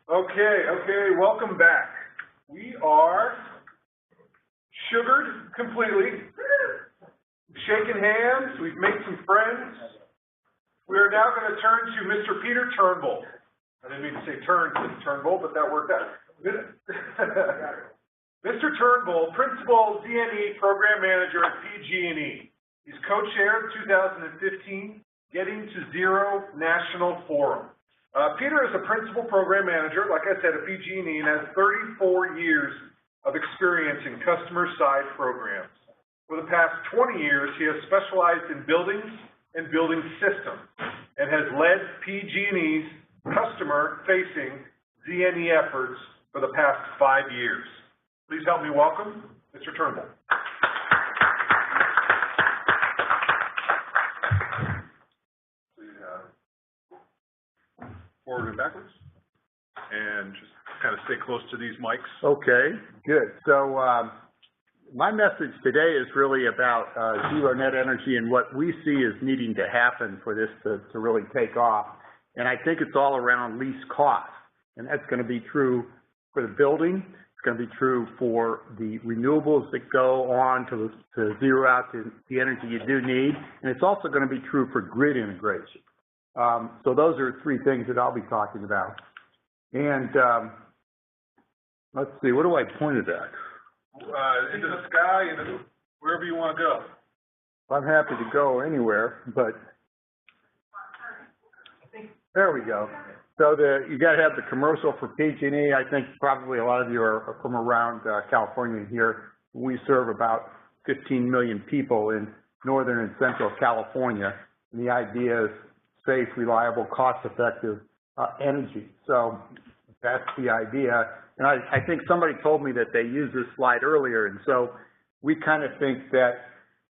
Okay, welcome back. We are sugared completely, shaken hands, we've made some friends. We are now going to turn to Mr. Peter Turnbull. I didn't mean to say Turnbull, but that worked out. Mr. Turnbull, Principal ZNE Program Manager at PG&E. He's co-chaired 2015 Getting to Zero National Forum. Peter is a Principal Program Manager, like I said, at PG&E, and has 34 years of experience in customer-side programs. For the past 20 years, he has specialized in buildings and building systems, and has led PG&E's customer-facing ZNE efforts for the past 5 years. Please help me welcome Mr. Turnbull. Forward and backwards, and just kind of stay close to these mics. Okay, good. So my message today is really about zero net energy and what we see as needing to happen for this to really take off. And I think it's all around least cost, and that's going to be true for the building. It's going to be true for the renewables that go on to zero out the energy you do need, and it's also going to be true for grid integration. So those are three things that I'll be talking about. And let's see, what do I point it at? Into the sky, into wherever you want to go. I'm happy to go anywhere, but there we go. So you got to have the commercial for PG&E. I think probably a lot of you are from around California here. We serve about 15 million people in northern and central California. And the idea is safe, reliable, cost-effective energy. So that's the idea. And I think somebody told me that they used this slide earlier, and so we kind of think that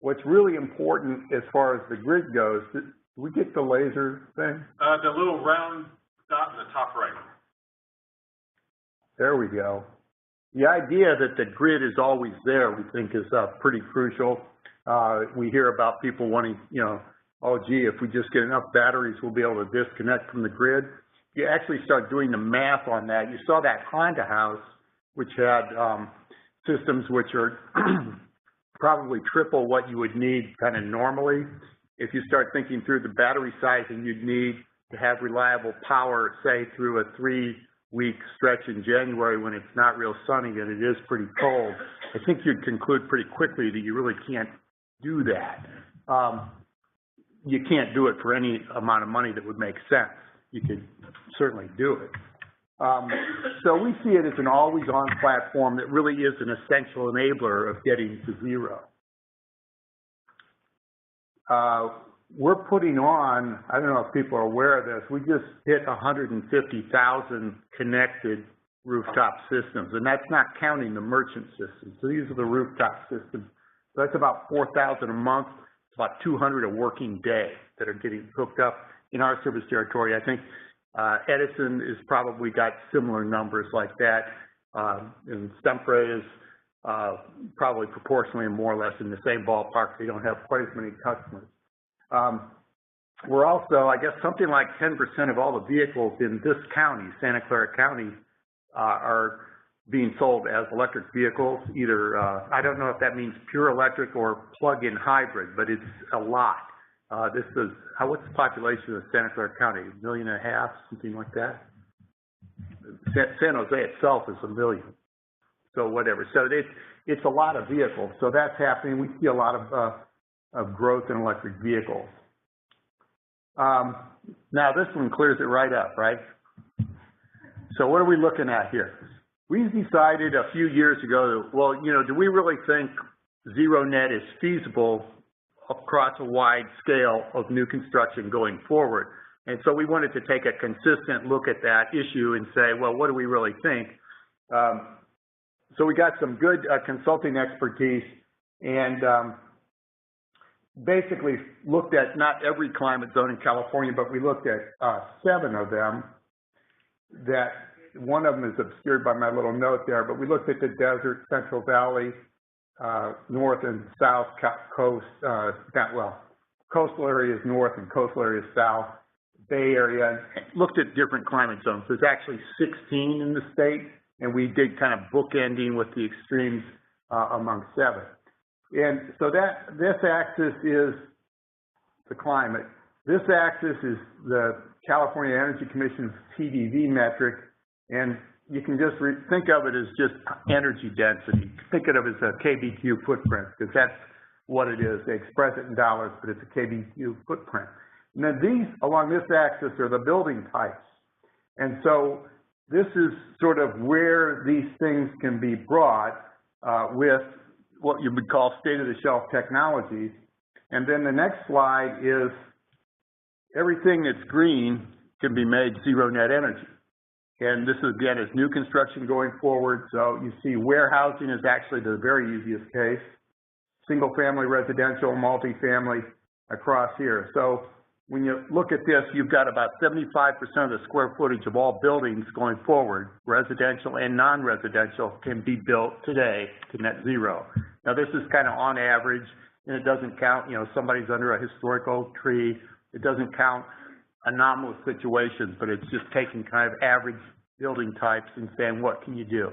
what's really important as far as the grid goes, do we get the laser thing? The little round dot in the top right. There we go. The idea that the grid is always there, we think, is pretty crucial. We hear about people wanting, oh, gee, if we just get enough batteries, we'll be able to disconnect from the grid. You actually start doing the math on that. You saw that Honda house, which had systems which are probably triple what you would need kind of normally. If you start thinking through the battery sizing you'd need to have reliable power, say, through a 3-week stretch in January when it's not real sunny and it is pretty cold, I think you'd conclude pretty quickly that you really can't do that. You can't do it for any amount of money that would make sense. You could certainly do it. So we see it as an always-on platform that really is an essential enabler of getting to zero. We're putting on, I don't know if people are aware of this, we just hit 150,000 connected rooftop systems, and that's not counting the merchant systems. So these are the rooftop systems. So that's about 4,000 a month. About 200 a working day that are getting hooked up in our service territory. I think Edison has probably got similar numbers like that, and Stempre is probably proportionally more or less in the same ballpark. They don't have quite as many customers. We're also, I guess, something like 10% of all the vehicles in this county, Santa Clara County, are being sold as electric vehicles, either, I don't know if that means pure electric or plug-in hybrid, but it's a lot. This is, what's the population of Santa Clara County? 1.5 million, something like that? San Jose itself is 1 million, so whatever. So it's a lot of vehicles, so that's happening. We see a lot of growth in electric vehicles. Now this one clears it right up, right? So what are we looking at here? We decided a few years ago that, well, do we really think zero net is feasible across a wide scale of new construction going forward? And so we wanted to take a consistent look at that issue and say, well, what do we really think? So we got some good consulting expertise and basically looked at not every climate zone in California, but we looked at 7 of them that one of them is obscured by my little note there, but we looked at the desert, Central Valley, north and south coast, coastal areas north and coastal areas south, Bay Area, and looked at different climate zones. There's actually 16 in the state, and we did kind of bookending with the extremes among 7. And so this axis is the climate. This axis is the California Energy Commission's TDV metric, and you can just think of it as just energy density. Think of it as a KBQ footprint, because that's what it is. They express it in dollars, but it's a KBQ footprint. And then these, along this axis, are the building types. And so this is sort of where these things can be brought with what you would call state-of-the-shelf technologies. And then the next slide is everything that's green can be made zero net energy. And this, again, is new construction going forward. So you see warehousing is actually the very easiest case. Single-family residential, multifamily across here. So when you look at this, you've got about 75% of the square footage of all buildings going forward, residential and non-residential, can be built today to net zero. Now, this is kind of on average, and it doesn't count, somebody's under a historical tree. It doesn't count anomalous situations, but it's just taking kind of average building types and saying, what can you do?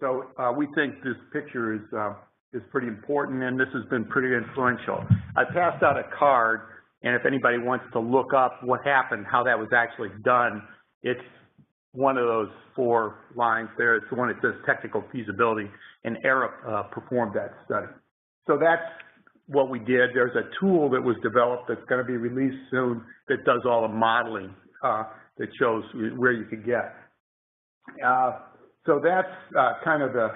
So we think this picture is pretty important, and this has been pretty influential. I passed out a card, and if anybody wants to look up what happened, how that was actually done, it's one of those 4 lines there. It's the one that says technical feasibility, and ERA performed that study. So that's what we did. There's a tool that was developed that's going to be released soon that does all the modeling that shows where you could get. So that's kind of the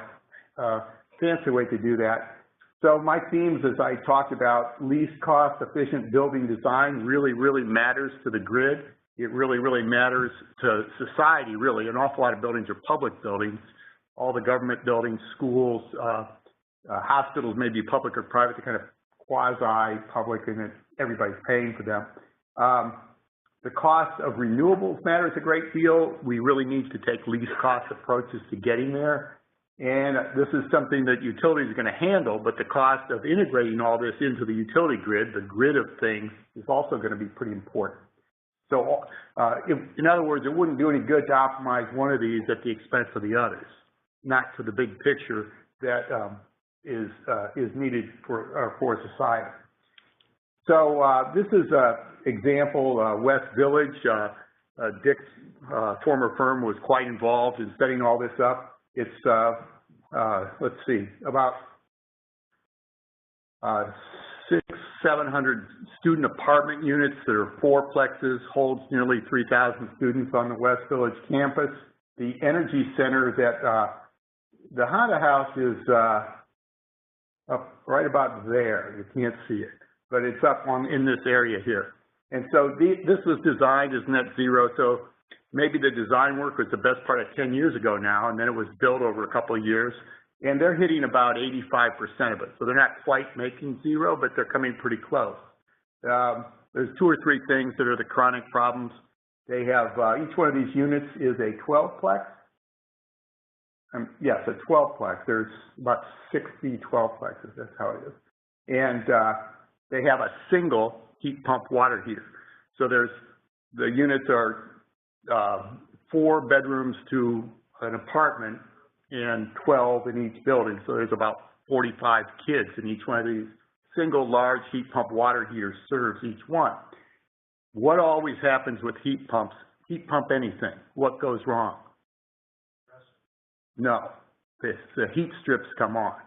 fancy way to do that. So my themes, as I talked about, least cost efficient building design really, really matters to the grid. It really, really matters to society, really. An awful lot of buildings are public buildings. All the government buildings, schools, hospitals may be public or private, they're kind of quasi-public, and everybody's paying for them. The cost of renewables matters a great deal. We really need to take least cost approaches to getting there. And this is something that utilities are going to handle, but the cost of integrating all this into the utility grid, the grid of things, is also going to be pretty important. So, in other words, it wouldn't do any good to optimize one of these at the expense of the others, not to the big picture that is needed for society. So this is an example, West Village. Dick's former firm was quite involved in setting all this up. It's, let's see, about 600-700 student apartment units that are 4plexes, holds nearly 3,000 students on the West Village campus. The energy center that the Honda House is up right about there. You can't see it, but it's up in this area here. And so this was designed as net zero. So maybe the design work was the best part of 10 years ago now, and then it was built over a couple of years. And they're hitting about 85% of it. So they're not quite making zero, but they're coming pretty close. There's 2 or 3 things that are the chronic problems. They have, each one of these units is a 12-plex. Yes, a 12-plex. There's about 60 12-plexes, that's how it is. And they have a single heat pump water heater. So the units are 4 bedrooms to an apartment and 12 in each building. So there's about 45 kids in each one of these. Single large heat pump water heaters serves each one. What always happens with heat pumps? Heat pump anything. What goes wrong? No. The heat strips come on,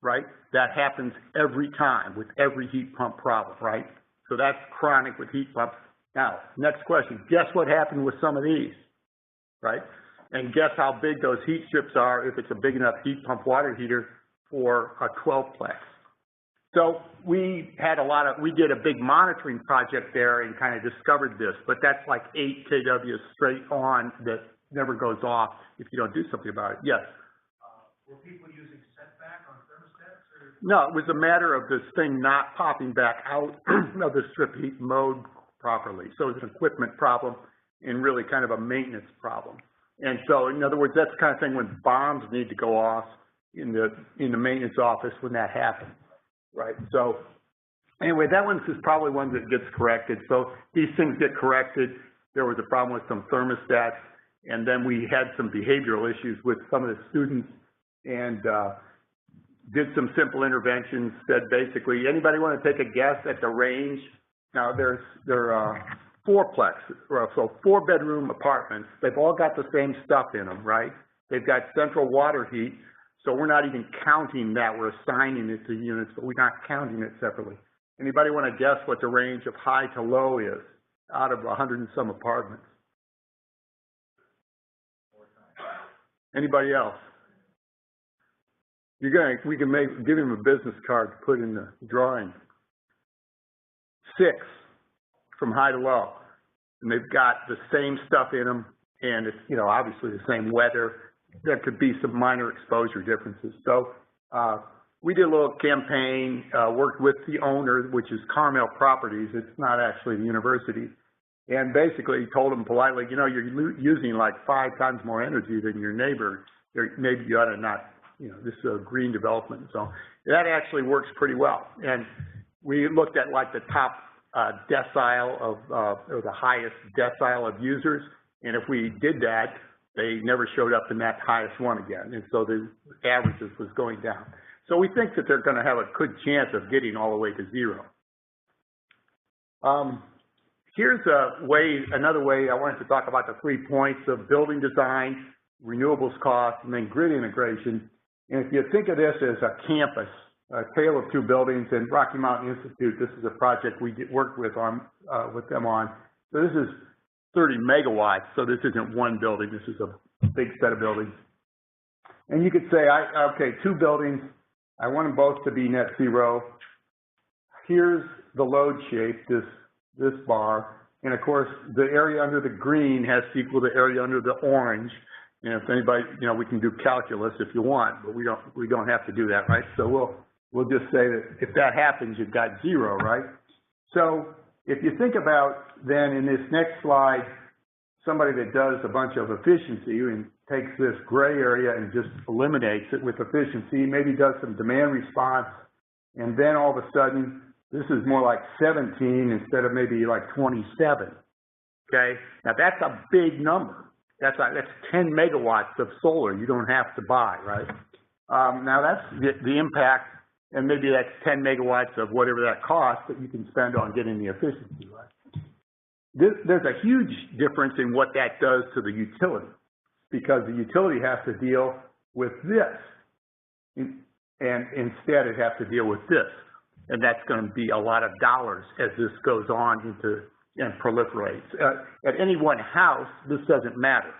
right? That happens every time with every heat pump problem, right? So that's chronic with heat pumps. Now, next question. Guess what happened with some of these, right? And guess how big those heat strips are if it's a big enough heat pump water heater for a 12-plex. So we did a big monitoring project there and kind of discovered this, but that's like 8 kW straight on that never goes off if you don't do something about it. Yes? Were people using setback on thermostats? Or? No, it was a matter of this thing not popping back out of the strip heat mode properly. So it's an equipment problem and really kind of a maintenance problem. And so, in other words, that's the kind of thing when bombs need to go off in the maintenance office when that happens, right? So Anyway, that one's is probably one that gets corrected. So these things get corrected. There was a problem with some thermostats, and then we had some behavioral issues with some of the students, and did some simple interventions. Said basically, anybody want to take a guess at the range? Now there are fourplex, so 4-bedroom apartments. They've all got the same stuff in them, right? They've got central water heat, so we're not even counting that. We're assigning it to units, but we're not counting it separately. Anybody want to guess what the range of high to low is out of 100 and some apartments? Anybody else? We can give him a business card to put in the drawing. 6 from high to low, and they've got the same stuff in them, and it's, you know, obviously the same weather. There could be some minor exposure differences. So we did a little campaign, worked with the owner, which is Carmel Properties. It's not actually the university. And basically told them politely, you know, you're using like 5 times more energy than your neighbor. Maybe you ought to not, you know, this is a green development. So that actually works pretty well. And we looked at like the top decile of, or the highest decile of users. And if we did that, they never showed up in that highest one again. And so the averages was going down. So we think that they're going to have a good chance of getting all the way to 0. Here's another way I wanted to talk about the 3 points of building design, renewables cost, and then grid integration. And if you think of this as a campus, a tale of 2 buildings, and Rocky Mountain Institute, this is a project we worked with them on. So this is 30 megawatts, so this isn't one building, this is a big set of buildings. And you could say, okay, 2 buildings, I want them both to be net 0. Here's the load shape, this bar, and of course, the area under the green has to equal the area under the orange. And if anybody, you know, we can do calculus if you want, but we don't have to do that, right? So we'll just say that if that happens, you've got 0, right? So if you think about then in this next slide, somebody that does a bunch of efficiency and takes this gray area and just eliminates it with efficiency, maybe does some demand response, and then all of a sudden, this is more like 17 instead of maybe like 27, okay? Now that's a big number. That's 10 megawatts of solar you don't have to buy, right? Now that's the impact, and maybe that's 10 megawatts of whatever that costs that you can spend on getting the efficiency, right? There's a huge difference in what that does to the utility, because the utility has to deal with this, and instead it has to deal with this. And that's going to be a lot of dollars as this goes on and proliferates. At any one house, this doesn't matter.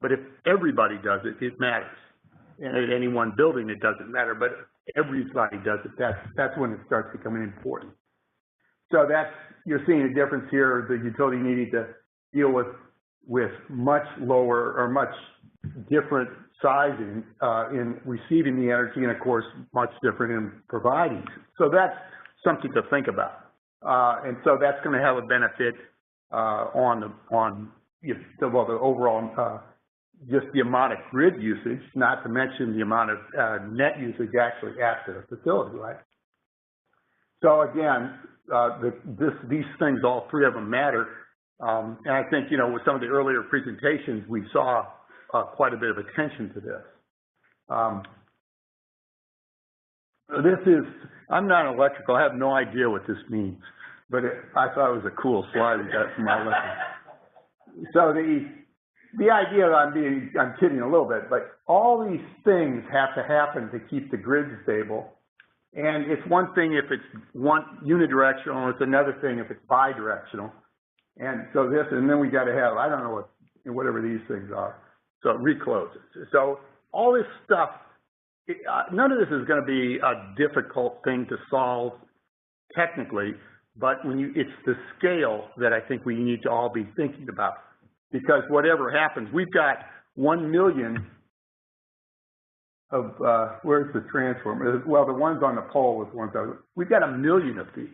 But if everybody does it, it matters. And at any one building, it doesn't matter. But if everybody does it, that's when it starts becoming important. So you're seeing a difference here. The utility needing to deal with much lower or much different sizing in receiving the energy, and of course, much different in providing. So that's something to think about. And so that's going to have a benefit on the overall, just the amount of grid usage, not to mention the amount of net usage actually at the facility, right? So again, these things, all 3 of them matter. And I think, you know, with some of the earlier presentations, we saw quite a bit of attention to this. I'm not electrical, I have no idea what this means, but I thought it was a cool slide we got from my lesson. So the idea, I'm kidding a little bit, but all these things have to happen to keep the grid stable. And it's one thing if it's unidirectional, it's another thing if it's bidirectional. And so and then we got to have, I don't know whatever these things are. So it recloses. So all this stuff, none of this is going to be a difficult thing to solve technically, but it's the scale that I think we need to all be thinking about. Because whatever happens, we've got 1 million of, where's the transformer? Well, the ones on the pole was ones we've got 1 million of these.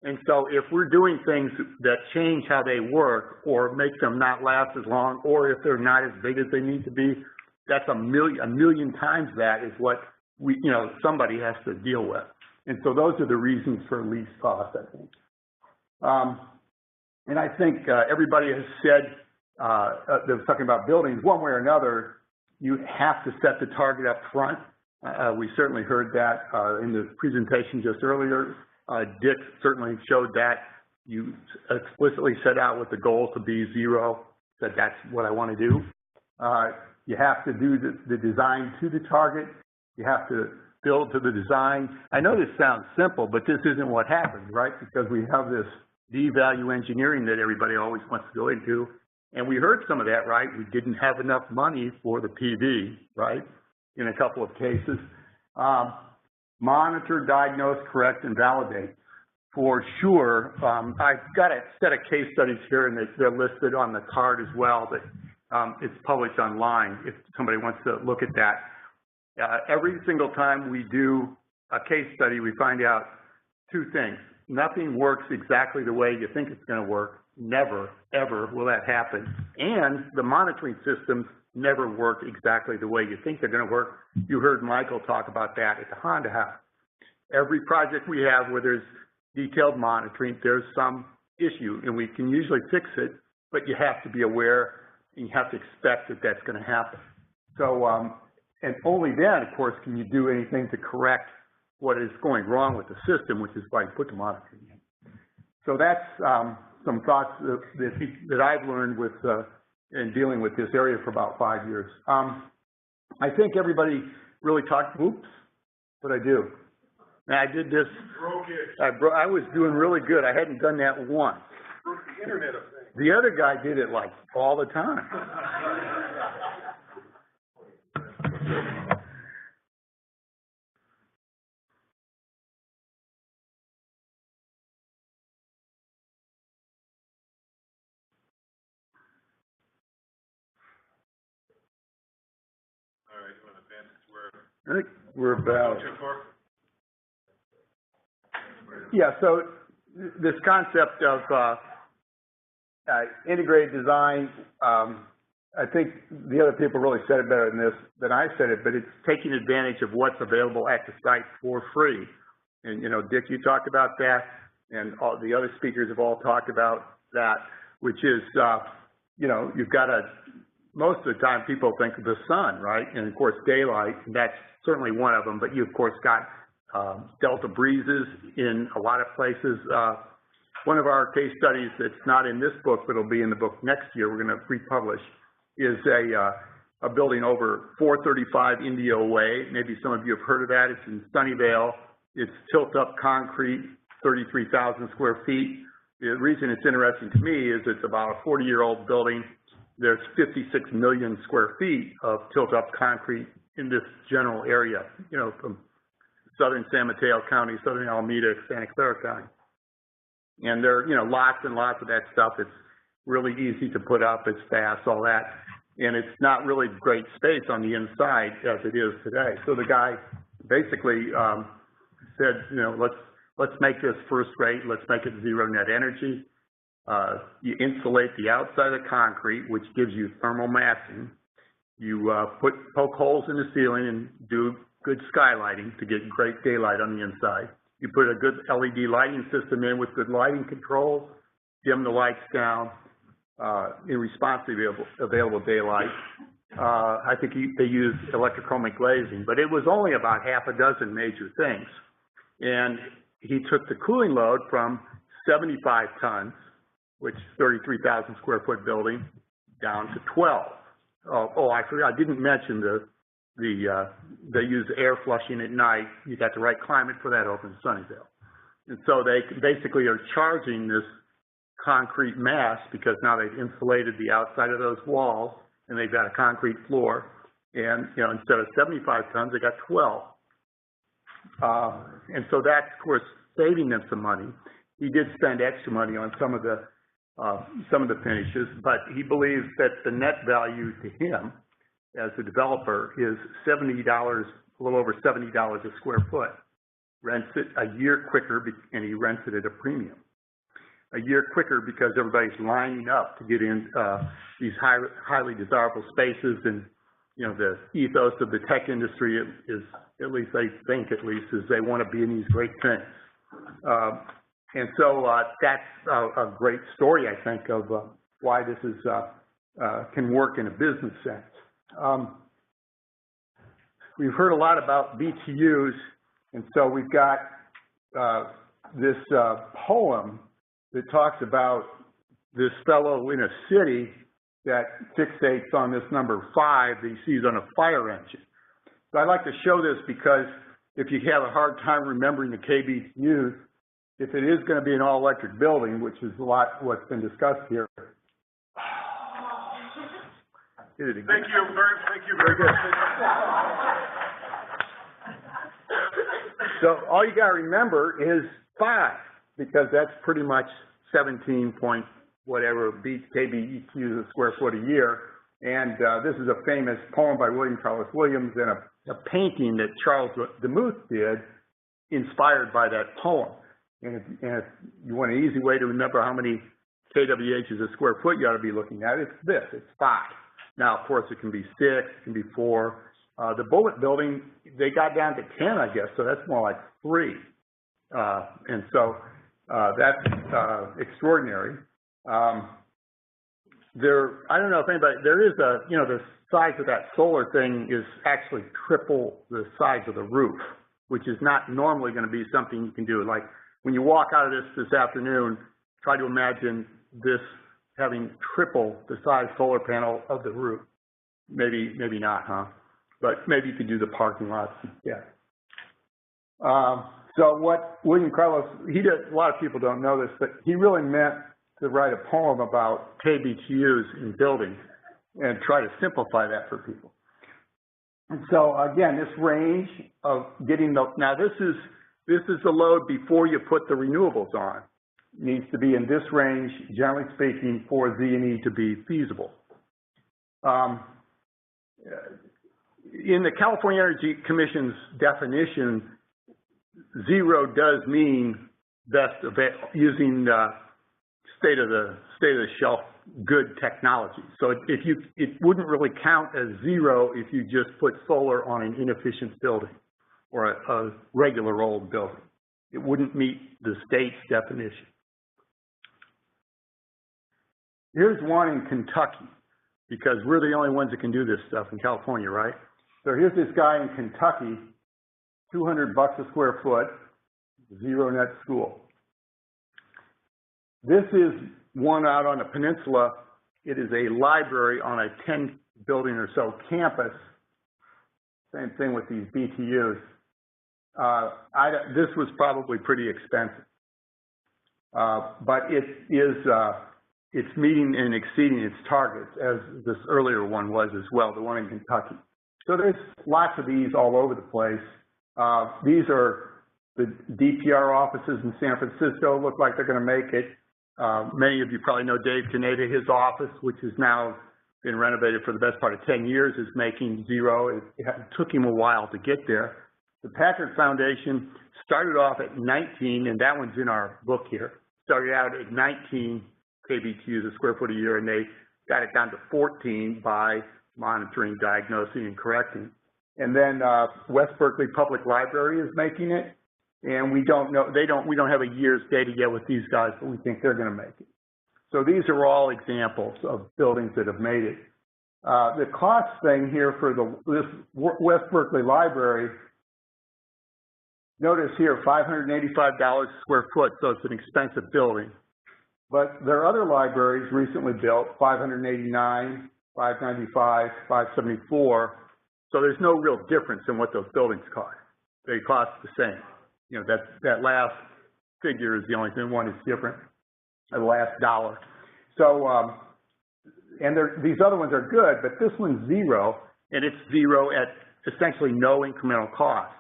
And so if we're doing things that change how they work or make them not last as long, or if they're not as big as they need to be, that's a million times that is what somebody has to deal with. And so those are the reasons for least cost, I think. And I think everybody has said, they were talking about buildings, one way or another, you have to set the target up front. We certainly heard that in the presentation just earlier. Dick certainly showed that. You explicitly set out with the goal to be zero, said that's what I want to do. You have to do the design to the target. You have to build to the design. I know this sounds simple, but this isn't what happens, right? Because we have this D-value engineering that everybody always wants to go into. And we heard some of that, right? We didn't have enough money for the PV, right? In a couple of cases. Monitor, diagnose, correct, and validate. For sure, I've got a set of case studies here, and they're listed on the card as well, but it's published online if somebody wants to look at that. Every single time we do a case study, we find out two things. Nothing works exactly the way you think it's going to work. Never, ever will that happen. And the monitoring systems never work exactly the way you think they're going to work. You heard Michael talk about that at the Honda House. Every project we have where there's detailed monitoring, there's some issue, and we can usually fix it, but you have to be aware and you have to expect that that's going to happen. So, and only then, of course, can you do anything to correct what is going wrong with the system, which is why you put the monitoring in. So that's some thoughts that I've learned with in dealing with this area for about 5 years. I think everybody really talked, oops, what I do. And I did this, I was doing really good. I hadn't done that once. Broke the Internet of Things. The other guy did it like all the time. All right, you want to advance to where? I think we're about. Too far? Yeah, so this concept of integrated design, I think the other people really said it better than I said it, but it's taking advantage of what's available at the site for free. And, you know, Dick, you talked about that, and all the other speakers have all talked about that, which is, you know, you've got most of the time people think of the sun, right? And of course, daylight, and that's certainly one of them, but you of course got delta breezes in a lot of places. One of our case studies that's not in this book, but it'll be in the book next year, we're going to republish, is a building over 435 Indio Way. Maybe some of you have heard of that. It's in Sunnyvale. It's tilt-up concrete, 33,000 square feet. The reason it's interesting to me is it's about a 40-year-old building. There's 56 million square feet of tilt-up concrete in this general area, you know, from southern San Mateo County, southern Alameda, Santa Clara County. And there are, you know, lots and lots of that stuff. It's really easy to put up, it's fast, all that. And it's not really great space on the inside as it is today. So the guy basically said, you know, let's make this first rate, let's make it zero net energy. You insulate the outside of the concrete, which gives you thermal massing. You poke holes in the ceiling and do good skylighting to get great daylight on the inside. You put a good LED lighting system in with good lighting controls, dim the lights down in response to the available daylight. I think they used electrochromic glazing, but it was only about half a dozen major things. And he took the cooling load from 75 tons, which is 33,000 square foot building, down to 12. Oh, I forgot, I didn't mention they use air flushing at night. You got the right climate for that over in Sunnyvale. And so they basically are charging this concrete mass because now they've insulated the outside of those walls and they've got a concrete floor. And, you know, instead of 75 tons, they got 12. And so that's, of course, saving them some money. He did spend extra money on some of the finishes, but he believes that the net value to him as a developer is $70, a little over $70 a square foot. Rents it a year quicker, and he rents it at a premium. A year quicker because everybody's lining up to get in these highly desirable spaces, and you know, the ethos of the tech industry is, at least they think at least, is they want to be in these great things. And so that's a great story, I think, of why this is can work in a business sense. We've heard a lot about BTUs, and so we've got this poem that talks about this fellow in a city that fixates on this number 5 that he sees on a fire engine. So I'd like to show this because if you have a hard time remembering the KBTUs, if it is going to be an all-electric building, which is a lot what's been discussed here. Did it again. Thank you very good. So all you got to remember is 5, because that's pretty much 17 point whatever KBTUs a square foot a year. And this is a famous poem by William Carlos Williams and a painting that Charles Demuth did, inspired by that poem. And if you want an easy way to remember how many kWhs a square foot you ought to be looking at, it's this, it's 5. Now, of course, it can be 6, it can be 4. The Bullitt building, they got down to 10, I guess, so that's more like 3. And so that's extraordinary. I don't know if anybody, there is a, you know, the size of that solar thing is actually triple the size of the roof, which is not normally going to be something you can do. Like when you walk out of this afternoon, try to imagine this having triple the size solar panel of the roof. Maybe not, huh? But maybe you could do the parking lots. Yeah. So what William Carlos, he did, a lot of people don't know this, but he really meant to write a poem about KBTUs in buildings and try to simplify that for people. And so again, this range of getting the, now this is the load before you put the renewables on. It needs to be in this range, generally speaking, for ZNE to be feasible. In the California Energy Commission's definition, 0 does mean best using state of the shelf good technology. So it wouldn't really count as 0 if you just put solar on an inefficient building or a regular old building. It wouldn't meet the state's definition. Here's one in Kentucky, because we're the only ones that can do this stuff in California, right? So here's this guy in Kentucky, $200 a square foot, 0 net school. This is one out on the peninsula. It is a library on a 10 building or so campus. Same thing with these BTUs. This was probably pretty expensive, but it is, it's meeting and exceeding its targets, as this earlier one was as well, the one in Kentucky. So there's lots of these all over the place. These are the DPR offices in San Francisco. Look like they're going to make it. Many of you probably know Dave Caneda. His office, which has now been renovated for the best part of 10 years, is making 0. It took him a while to get there. The Packard Foundation started off at 19, and that one's in our book here. Started out at 19 KBTUs a square foot a year, and they got it down to 14 by monitoring, diagnosing, and correcting. And then West Berkeley Public Library is making it, and we don't know, we don't have a year's data yet with these guys, but we think they're going to make it. So these are all examples of buildings that have made it. The cost thing here for this West Berkeley Library, notice here, $585 a square foot, so it's an expensive building. But there are other libraries recently built, $589, $595, $574. So there's no real difference in what those buildings cost. They cost the same. You know, that last figure is the only one that's different, the last dollar. So, and these other ones are good, but this one's 0, and it's 0 at essentially no incremental cost.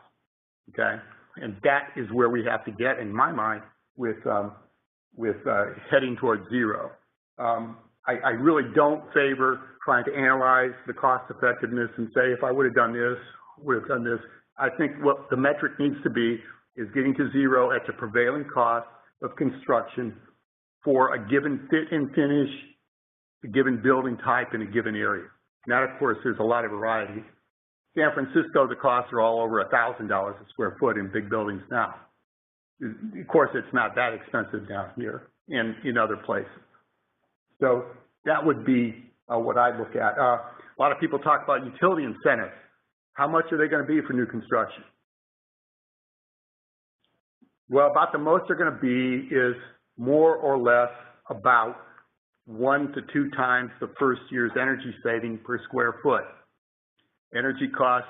Okay, and that is where we have to get, in my mind, with heading towards 0. I really don't favor trying to analyze the cost effectiveness and say, if I would have done this, would have done this. I think what the metric needs to be is getting to 0 at the prevailing cost of construction for a given fit and finish, a given building type in a given area. Now, of course, there's a lot of variety. San Francisco, the costs are all over $1,000 a square foot in big buildings now. Of course, it's not that expensive down here and in other places. So that would be what I look at. A lot of people talk about utility incentives. How much are they going to be for new construction? Well, about the most they're going to be is more or less about 1 to 2 times the first year's energy saving per square foot. Energy costs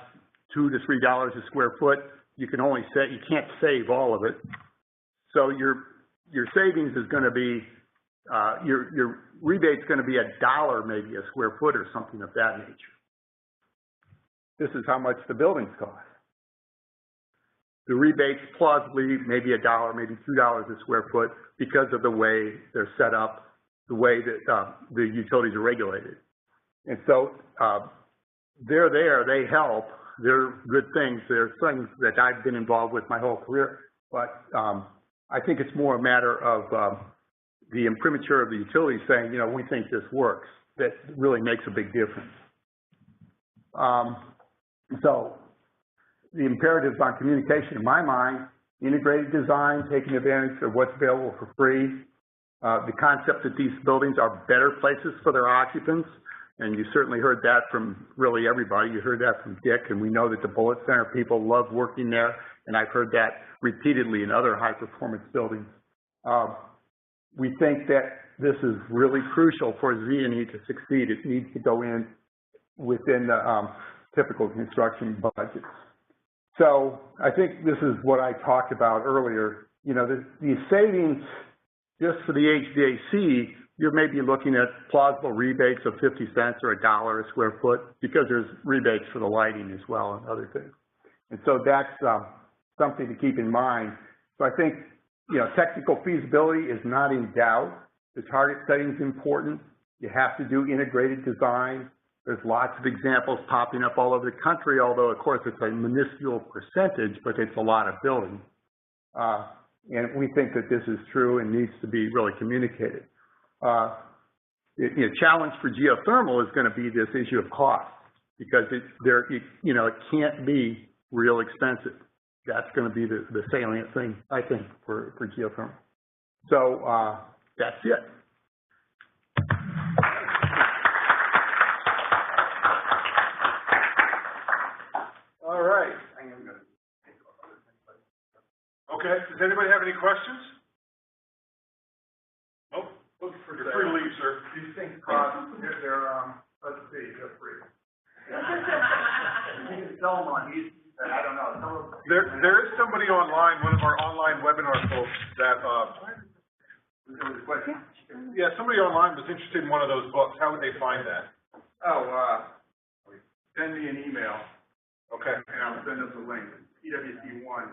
$2 to $3 a square foot. You can't save all of it. So your savings is going to be, your rebate's going to be $1 maybe a square foot or something of that nature. This is how much the buildings cost. The rebates plausibly maybe $1, maybe $2 a square foot because of the way they're set up, the way that the utilities are regulated. And so they're there, they help, they're good things, they're things that I've been involved with my whole career, but I think it's more a matter of the imprimatur of the utilities saying, you know, we think this works, that really makes a big difference. So the imperatives on communication, in my mind, integrated design, taking advantage of what's available for free, the concept that these buildings are better places for their occupants, and you certainly heard that from really everybody. You heard that from Dick, and we know that the Bullitt Center people love working there, and I've heard that repeatedly in other high-performance buildings. We think that this is really crucial for ZNE to succeed. It needs to go in within the typical construction budgets. So I think this is what I talked about earlier. You know, the savings just for the HVAC, you're maybe looking at plausible rebates of 50 cents or $1 a square foot because there's rebates for the lighting as well and other things. And so that's something to keep in mind. So I think, you know, technical feasibility is not in doubt. The target setting is important. You have to do integrated design. There's lots of examples popping up all over the country, although, of course, it's a minuscule percentage, but it's a lot of buildings. And we think that this is true and needs to be really communicated. The challenge for geothermal is going to be this issue of cost, because it can't be real expensive. That's going to be the salient thing, I think, for geothermal. So that's it. All right. Okay. Does anybody have any questions? Nope. You're free to leave, sir. These things cost, let's see, they're free. You can sell them on easy, I don't know. There is somebody online, one of our online webinar folks that, yeah, somebody online was interested in one of those books. How would they find that? Send me an email. Okay. And I'll send them the link. PWC1.